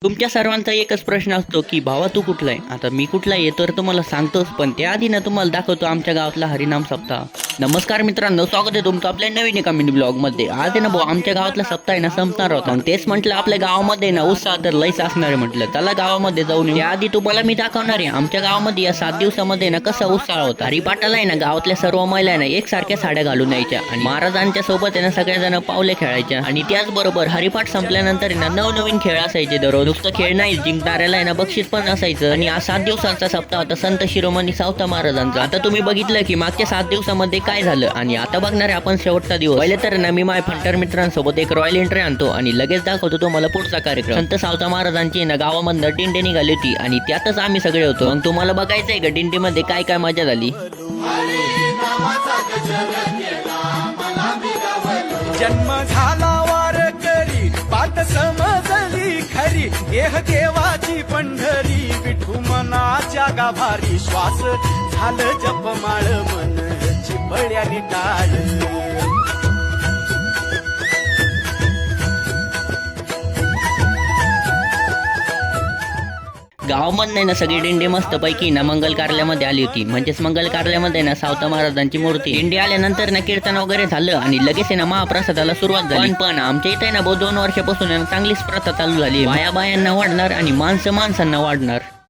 तुमच्या सर्वांचा एकच प्रश्न असतो की भावा तू कुठला आहे. आता मी कुठला आहे तर तुम्हाला सांगतोच, पण त्याआधी ना तुम्हाला दाखवतो आमच्या गावातला हरिनाम सप्ताह. नमस्कार मित्रांनो, स्वागत आहे तुमचं आपल्या नवीन एका मिनी ब्लॉग मध्ये. आज आहे ना भाऊ आमच्या गावातला सप्ताह आहे ना संपणार होता. मग तेच म्हटलं आपल्या गावामध्ये ना उत्साह तर लईच असणार आहे. म्हटलं चला गावामध्ये जाऊन येऊ. त्याआधी तुम्हाला मी दाखवणार आहे आमच्या गावामध्ये या 7 दिवसामध्ये ना कसा उत्साह होता. हरिपाठाला आहे ना गावातल्या सर्व महिला आहे ना एकसारख्या साड्या घालून यायच्या आणि महाराजांच्या सोबत आहे ना सगळ्या पावले खेळायच्या. आणि त्याचबरोबर हरिपाठ संपल्यानंतर आहे ना नवनवीन खेळ असायचे. दररोज नुसतं खेळ नाही, जिंकणाऱ्याला आहे ना बक्षीस पण असायचं. आणि हा 7 दिवसांचा सप्ताह होता संत शिरोमणी सावता महाराजांचा. आता तुम्ही बघितलं की मागच्या 7 दिवसामध्ये काय झालं आणि आता बघणार आहे आपण शेवटचा दिवस. पहिले तर ना मी माझ्या फंटर मित्रांसोबत एक रॉयल एंट्री आणतो आणि लगेच दाखवतो तुम्हाला पुढचा कार्यक्रम. संत सावता महाराजांची ना गावामधनं दिंडी निघाली होती आणि त्यातच आम्ही सगळे होतो. मग तुम्हाला बघायचंय का दिंडीमध्ये काय काय मजा झाली. जन्म झाला वारकरी, पाठ समजली खरी, देह देवाची पंढरी, विठू मनाच्या गाभारी, श्वास झालं जपमाळ, मन चिपळ्याने टाळ. गावामध्ये ना सगळी दिंडी मस्त पैकी ना मंगल कार्यालयामध्ये आली होती. म्हणजेच मंगल कार्यालयामध्ये ना सावता महाराजांची मूर्ती. दिंडी आल्यानंतर ना कीर्तन वगैरे झालं आणि लगेच आहे ना महाप्रसादाला सुरुवात झाली. पण आमच्या इथे ना 2 वर्षापासून चांगलीच प्रथा चालू झाली. बाया बायांना वाढणार आणि माणसं माणसांना वाढणार.